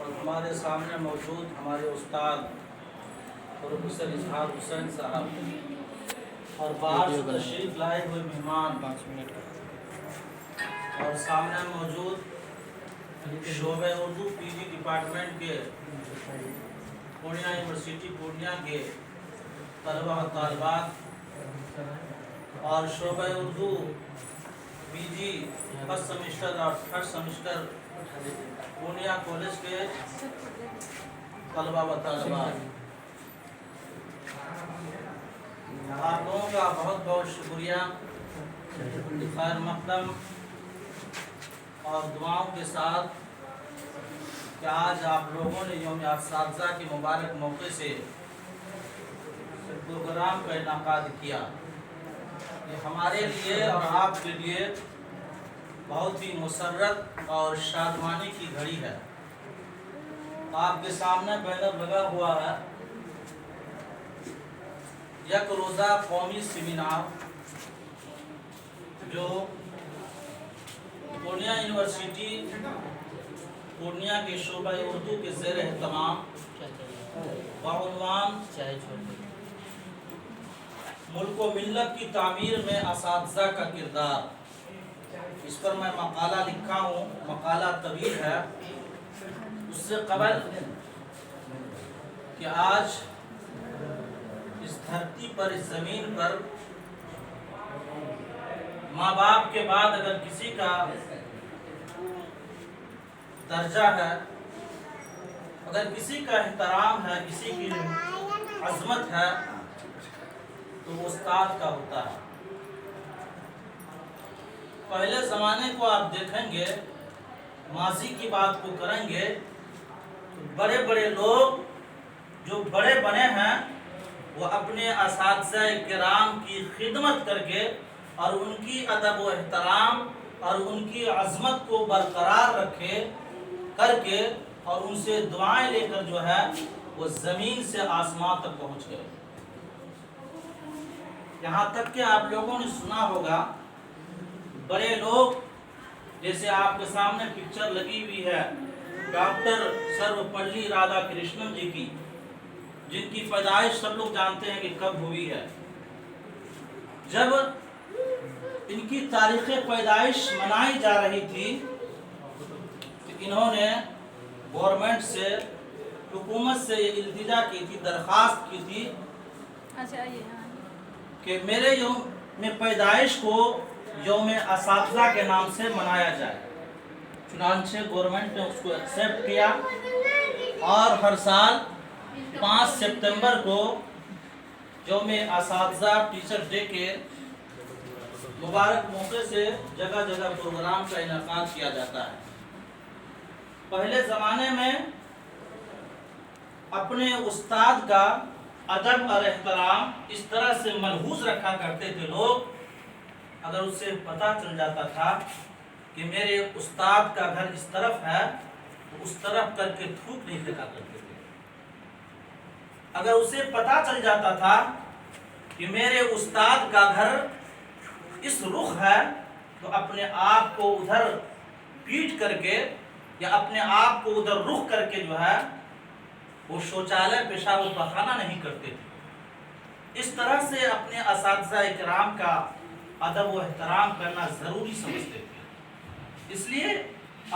اور ہمارے سامنے موجود ہمارے استاد پروفیسر اظہار حسین صاحب اور باہر سے تشریف لائے ہوئے مہمان اور سامنے موجود شعبہ اردو پی جی ڈپارٹمنٹ کے پورنیہ یونیورسٹی پورنیہ کے طلبہ و طالبات اور شعبہ اردو پی جی فرسٹ سیمسٹر اور تھرڈ سیمسٹر پورنیہ کالج کے طلبہ و طالبات، آپ لوگوں کا بہت بہت شکریہ خیر مقدم اور دعاؤں کے ساتھ کہ آج آپ لوگوں نے یوم اساتذہ کے مبارک موقع سے پروگرام کا انعقاد کیا۔ یہ ہمارے لیے اور آپ کے لیے بہت ہی مسرت اور شادمانی کی گھڑی ہے۔ آپ کے سامنے بینر لگا ہوا ہے یک روزہ قومی سیمینار جو پورنیہ یونیورسٹی پورنیہ کے شعبہ اردو کے زیر اہتمام بعنوان ملک و ملت کی تعمیر میں اساتذہ کا کردار، اس پر میں مقالہ لکھا ہوں۔ مقالہ طویل ہے۔ اس سے قبل کہ آج اس دھرتی پر، اس زمین پر ماں باپ کے بعد اگر کسی کا درجہ ہے، اگر کسی کا احترام ہے، کسی کی عظمت ہے تو وہ استاد کا ہوتا ہے۔ پہلے زمانے کو آپ دیکھیں گے، ماضی کی بات کو کریں گے تو بڑے بڑے لوگ جو بڑے بنے ہیں وہ اپنے اساتذہ کرام کی خدمت کر کے اور ان کی ادب و احترام اور ان کی عظمت کو برقرار رکھے کر کے اور ان سے دعائیں لے کر جو ہے وہ زمین سے آسمان تک پہنچ گئے۔ یہاں تک کہ آپ لوگوں نے سنا ہوگا بڑے لوگ، جیسے آپ کے سامنے پکچر لگی ہوئی ہے ڈاکٹر سروپلی رادھا کرشنن جی کی، جن کی پیدائش سب لوگ جانتے ہیں کہ کب ہوئی ہے۔ جب ان کی تاریخ پیدائش منائی جا رہی تھی تو انہوں نے گورنمنٹ سے، حکومت سے یہ التجا کی تھی، درخواست کی تھی کہ میرے یوم پیدائش کو یوم اساتذہ کے نام سے منایا جائے۔ چنانچہ گورنمنٹ نے اس کو ایکسیپٹ کیا اور ہر سال 5 ستمبر کو یوم اساتذہ ٹیچر ڈے کے مبارک موقع سے جگہ جگہ پروگرام کا انعقاد کیا جاتا ہے۔ پہلے زمانے میں اپنے استاد کا ادب اور احترام اس طرح سے ملحوظ رکھا کرتے تھے لوگ، اگر اس سے پتہ چل جاتا تھا کہ میرے استاد کا گھر اس طرف ہے تو اس طرف کر کے تھوک نہیں پھینکا کرتے تھے۔ اگر اسے پتہ چل جاتا تھا کہ میرے استاد کا گھر اس رخ ہے تو اپنے آپ کو ادھر پیٹ کر کے یا اپنے آپ کو ادھر رخ کر کے جو ہے وہ شوچالے پیشاب و پخانہ نہیں کرتے تھے۔ اس طرح سے اپنے اساتذہ کرام کا ادب و احترام کرنا ضروری سمجھتے تھے۔ اس لیے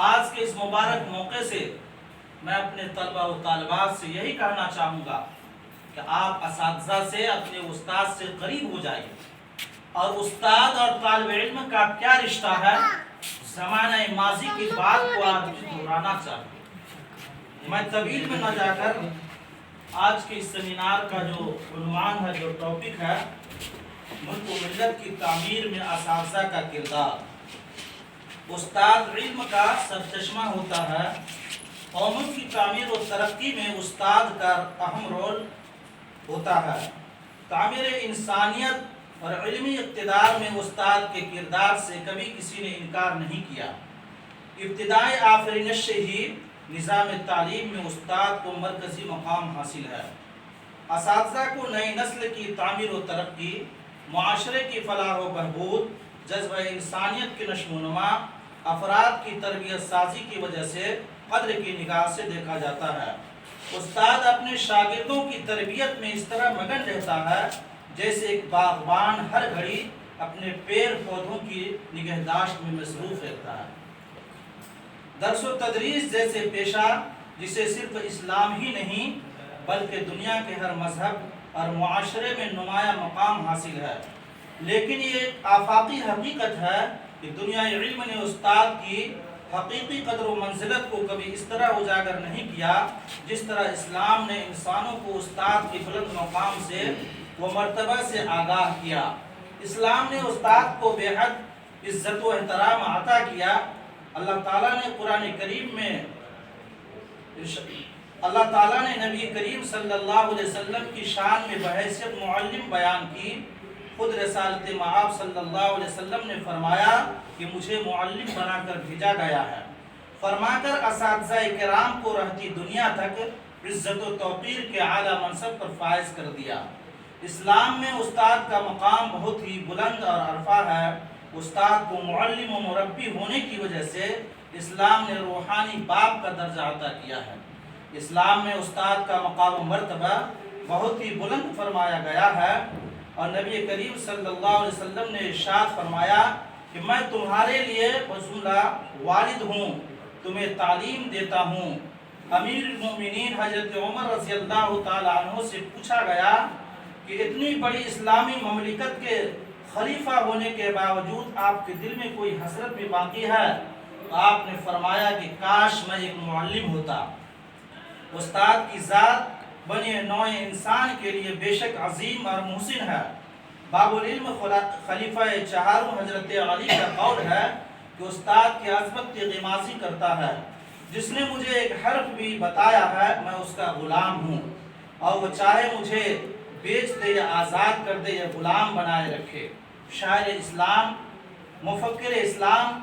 آج کے اس مبارک موقع سے میں اپنے طلبہ و طالبات سے یہی کہنا چاہوں گا کہ آپ اساتذہ سے، اپنے استاد سے قریب ہو جائیے، اور استاد اور طالب علم کا کیا رشتہ ہے، زمانہ ماضی کی بات کو آج دہرانا چاہوں۔ میں طویل میں نہ جا کر آج کے اس سیمینار کا جو عنوان ہے، جو ٹاپک ہے، ملک و ملت کی تعمیر میں اساتذہ کا کردار۔ استاد علم کا سرچشمہ ہوتا ہے۔ قوموں کی تعمیر و ترقی میں استاد کا اہم رول ہوتا ہے۔ تعمیر انسانیت اور علمی اقتدار میں استاد کے کردار سے کبھی کسی نے انکار نہیں کیا۔ ابتدائی آفرینش سے ہی نظام تعلیم میں استاد کو مرکزی مقام حاصل ہے۔ اساتذہ کو نئی نسل کی تعمیر و ترقی، معاشرے کی فلاح و بہبود، جذبہ انسانیت کی نشو و نما، افراد کی تربیت سازی کی وجہ سے قدر کی نگاہ سے دیکھا جاتا ہے۔ استاد اپنے شاگردوں کی تربیت میں اس طرح مگن رہتا ہے جیسے ایک باغبان ہر گھڑی اپنے پیڑ پودوں کی نگہداشت میں مصروف رہتا ہے۔ درس و تدریس جیسے پیشہ جسے صرف اسلام ہی نہیں بلکہ دنیا کے ہر مذہب اور معاشرے میں نمایاں مقام حاصل ہے، لیکن یہ ایک آفاقی حقیقت ہے کہ دنیا علم نے استاد کی حقیقی قدر و منزلت کو کبھی اس طرح اجاگر نہیں کیا جس طرح اسلام نے انسانوں کو استاد کی بلند مقام سے و مرتبہ سے آگاہ کیا۔ اسلام نے استاد کو بے حد عزت و احترام عطا کیا۔ اللہ تعالیٰ نے قرآن کریم میں اللہ تعالیٰ نے نبی کریم صلی اللہ علیہ وسلم کی شان میں بحیثیت معلم بیان کی۔ خود رسالت مآب صلی اللہ علیہ وسلم نے فرمایا کہ مجھے معلم بنا کر بھیجا گیا ہے، فرما کر اساتذہ کرام کو رہتی دنیا تک عزت و توقیر کے اعلیٰ منصب پر فائز کر دیا۔ اسلام میں استاد کا مقام بہت ہی بلند اور عرفہ ہے۔ استاد کو معلم و مربی ہونے کی وجہ سے اسلام نے روحانی باپ کا درجہ عطا کیا ہے۔ اسلام میں استاد کا مقام و مرتبہ بہت ہی بلند فرمایا گیا ہے، اور نبی کریم صلی اللہ علیہ وسلم نے ارشاد فرمایا کہ میں تمہارے لیے بجملہ والد ہوں، تمہیں تعلیم دیتا ہوں۔ امیر المومنین حضرت عمر رضی اللہ تعالیٰ عنہ سے پوچھا گیا کہ اتنی بڑی اسلامی مملکت کے خلیفہ ہونے کے باوجود آپ کے دل میں کوئی حسرت بھی باقی ہے؟ تو آپ نے فرمایا کہ کاش میں ایک معلم ہوتا۔ استاد کی ذات بنی نوع انسان کے لیے بے شک عظیم اور محسن ہے۔ باب العلم خلیفہ چہارم حضرت علی کا قول ہے کہ استاد کی عظمت کی غمازی کرتا ہے، جس نے مجھے ایک حرف بھی بتایا ہے میں اس کا غلام ہوں، اور وہ چاہے مجھے بیچ دے یا آزاد کر دے یا غلام بنائے رکھے۔ شاعر اسلام مفکر اسلام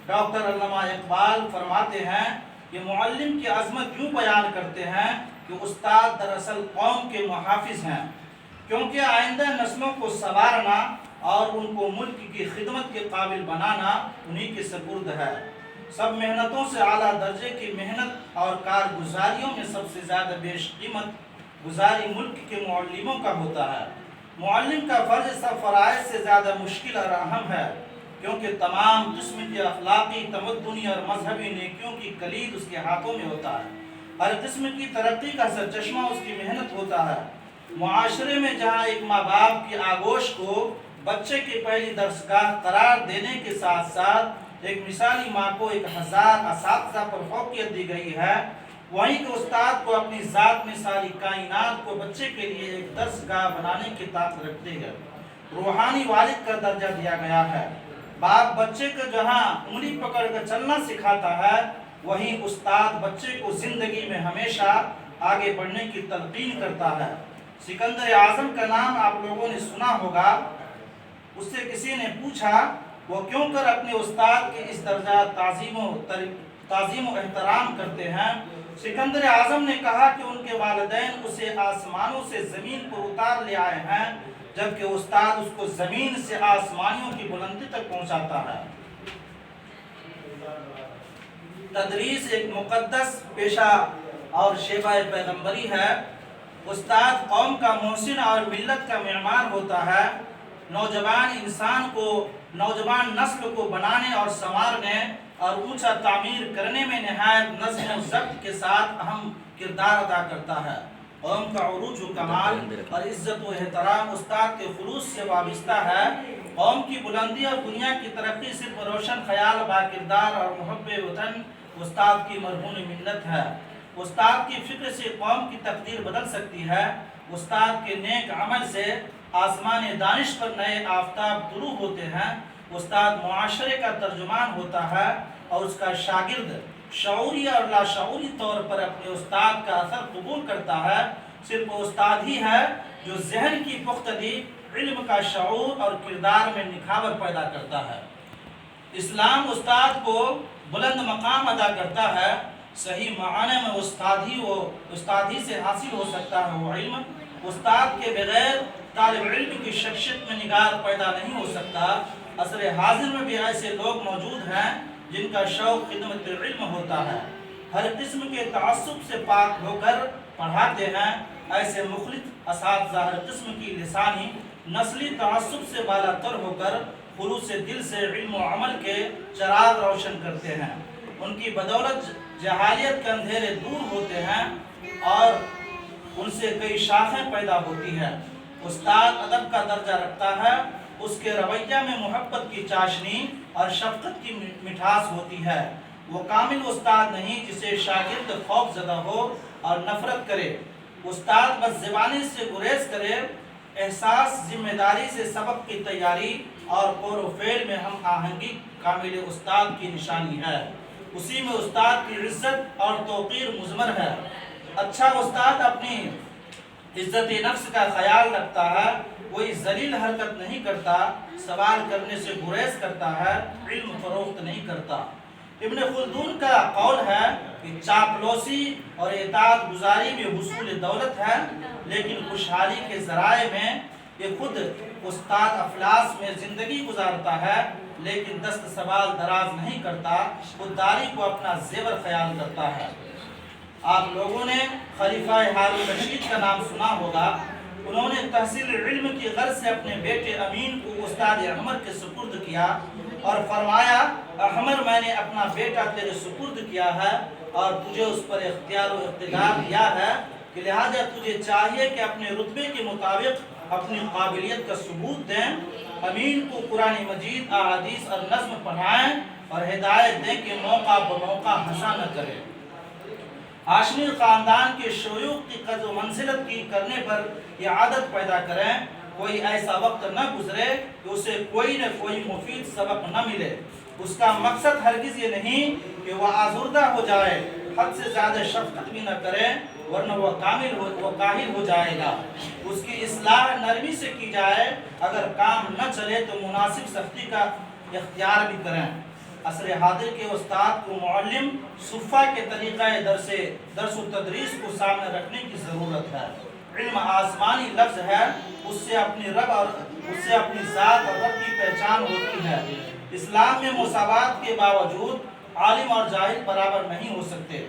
ڈاکٹر علامہ اقبال فرماتے ہیں کہ معلم کی عظمت یوں بیان کرتے ہیں کہ استاد دراصل قوم کے محافظ ہیں، کیونکہ آئندہ نسلوں کو سنوارنا اور ان کو ملک کی خدمت کے قابل بنانا انہی کے سپرد ہے۔ سب محنتوں سے اعلیٰ درجے کی محنت اور کارگزاریوں میں سب سے زیادہ بیش قیمت گزاری ملک کے معلموں کا ہوتا ہے۔ معلم کا فرض سب فرائض سے زیادہ مشکل اور اہم ہے، کیونکہ تمام قسم کی اخلاقی، تمدنی اور مذہبی نیکیوں کی کلید اس کے ہاتھوں میں ہوتا ہے۔ ہر قسم کی ترقی کا سرچشمہ اس کی محنت ہوتا ہے۔ معاشرے میں جہاں ایک ماں باپ کی آغوش کو بچے کی پہلی درسگاہ قرار دینے کے ساتھ ساتھ ایک مثالی ماں کو 1000 اساتذہ پر فوقیت دی گئی ہے، وہیں کہ استاد کو اپنی ذات میں ساری کائنات کو بچے کے لیے ایک درسگاہ بنانے کی طاقت رکھتے ہیں۔ روحانی والد کا درجہ دیا گیا ہے۔ باپ بچے کو جہاں انگلی پکڑ کر چلنا سکھاتا ہے، وہیں استاد بچے کو زندگی میں ہمیشہ آگے بڑھنے کی تلقین کرتا ہے۔ سکندر اعظم کا نام آپ لوگوں نے سنا ہوگا۔ اس سے کسی نے پوچھا وہ کیوں کر اپنے استاد کے اس درجہ تعظیم و احترام کرتے ہیں؟ سکندر اعظم نے کہا کہ ان کے والدین اسے آسمانوں سے زمین پر اتار لے آئے ہیں، جبکہ استاد اس کو زمین سے آسمانیوں کی بلندی تک پہنچاتا ہے۔ تدریس ایک مقدس پیشہ اور شیبہ پیغمبری ہے۔ استاد قوم کا محسن اور ملت کا معمار ہوتا ہے۔ نوجوان انسان کو، نوجوان نسل کو بنانے اور سنوارنے اور اونچا تعمیر کرنے میں نہایت نظم و ضبط کے ساتھ اہم کردار ادا کرتا ہے۔ قوم کا عروج و کمال اور عزت و احترام استاد کے خلوص سے وابستہ ہے۔ قوم کی بلندی اور دنیا کی ترقی صرف روشن خیال، با کردار اور محب وطن استاد کی مرہون منت ہے۔ استاد کی فکر سے قوم کی تقدیر بدل سکتی ہے۔ استاد کے نیک عمل سے آسمان دانش پر نئے آفتاب طلوع ہوتے ہیں۔ استاد معاشرے کا ترجمان ہوتا ہے اور اس کا شاگرد شعوری اور لاشعوری طور پر اپنے استاد کا اثر قبول کرتا ہے۔ صرف استاد ہی ہے جو ذہن کی پختگی، علم کا شعور اور کردار میں نکھاور پیدا کرتا ہے۔ اسلام استاد کو بلند مقام ادا کرتا ہے۔ صحیح معنی میں استاد ہی سے حاصل ہو سکتا ہے وہ علم۔ استاد کے بغیر طالب علم کی شخصیت میں نگار پیدا نہیں ہو سکتا۔ عصر حاضر میں بھی ایسے لوگ موجود ہیں جن کا شوق خدمت علم ہوتا ہے، ہر قسم کے تعصب سے پاک ہو کر پڑھاتے ہیں، ایسے مخلص اساتذہ ہر قسم کی لسانی نسلی تعصب سے بالا تر ہو کر خلوص دل سے علم و عمل کے چراغ روشن کرتے ہیں۔ ان کی بدولت جہالیت کے اندھیرے دور ہوتے ہیں اور ان سے کئی شاخیں پیدا ہوتی ہیں۔ استاد ادب کا درجہ رکھتا ہے، اس کے رویہ میں محبت کی چاشنی اور شفقت کی مٹھاس ہوتی ہے۔ وہ کامل استاد نہیں جسے شاگرد خوف زدہ ہو اور نفرت کرے۔ استاد بس زبانی سے گریز کرے، احساس ذمہ داری سے سبق کی تیاری اور قول و فعل میں ہم آہنگی کامل استاد کی نشانی ہے۔ اسی میں استاد کی عزت اور توقیر مضمر ہے۔ اچھا استاد اپنی عزت نفس کا خیال رکھتا ہے، کوئی ذلیل حرکت نہیں کرتا، سوال کرنے سے گریز کرتا ہے، علم فروخت نہیں کرتا۔ ابن خلدون کا قول ہے کہ چاپلوسی اور اطاعت گزاری میں حصول دولت ہے، لیکن خوشحالی کے ذرائع میں یہ خود استاد افلاس میں زندگی گزارتا ہے، لیکن دست سوال دراز نہیں کرتا، خودداری کو اپنا زیور خیال کرتا ہے۔ آپ لوگوں نے خلیفہ ہارون رشید کا نام سنا ہوگا۔ انہوں نے تحصیل علم کی غرض سے اپنے بیٹے امین کو استاد احمر کے سپرد کیا اور فرمایا، احمر میں نے اپنا بیٹا تیرے سپرد کیا ہے اور تجھے اس پر اختیار و اقتدار دیا ہے کہ لہذا تجھے چاہیے کہ اپنے رتبے کے مطابق اپنی قابلیت کا ثبوت دیں۔ امین کو قرآن مجید، احادیث اور نظم پڑھائیں اور ہدایت دیں کہ موقع بموقع ہنسا نہ کرے۔ ہاشمی خاندان کے شیوخ کی قدر و منزلت کی کرنے پر یہ عادت پیدا کریں، کوئی ایسا وقت نہ گزرے کہ اسے کوئی نہ کوئی مفید سبق نہ ملے۔ اس کا مقصد ہرگز یہ نہیں کہ وہ آزردہ ہو جائے، حد سے زیادہ شفقت بھی نہ کرے ورنہ وہ کاہل ہو جائے گا۔ اس کی اصلاح نرمی سے کی جائے، اگر کام نہ چلے تو مناسب سختی کا اختیار بھی کریں۔ عصر حاضر کے استاد کو معلم صفہ کے طریقہ درس و تدریس کو سامنے رکھنے کی ضرورت ہے۔ علم آسمانی لفظ ہے، اس سے اپنی ذات اور رب کی پہچان ہوتی ہے۔ اسلام میں مساوات کے باوجود عالم اور جاہل برابر نہیں ہو سکتے۔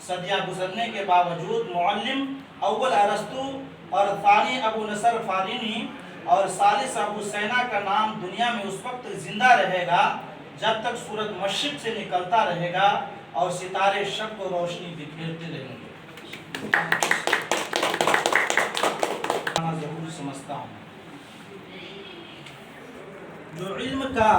صدیاں گزرنے کے باوجود معلم اول ارسطو اور ثانی ابو نصر فارینی اور ثالث ابو سینا کا نام دنیا میں اس وقت زندہ رہے گا جب تک سورج مشرق سے نکلتا رہے گا اور ستارے شب کو روشنی بکھیرتے رہیں گے۔ ضرور سمجھتا ہوں جو علم کا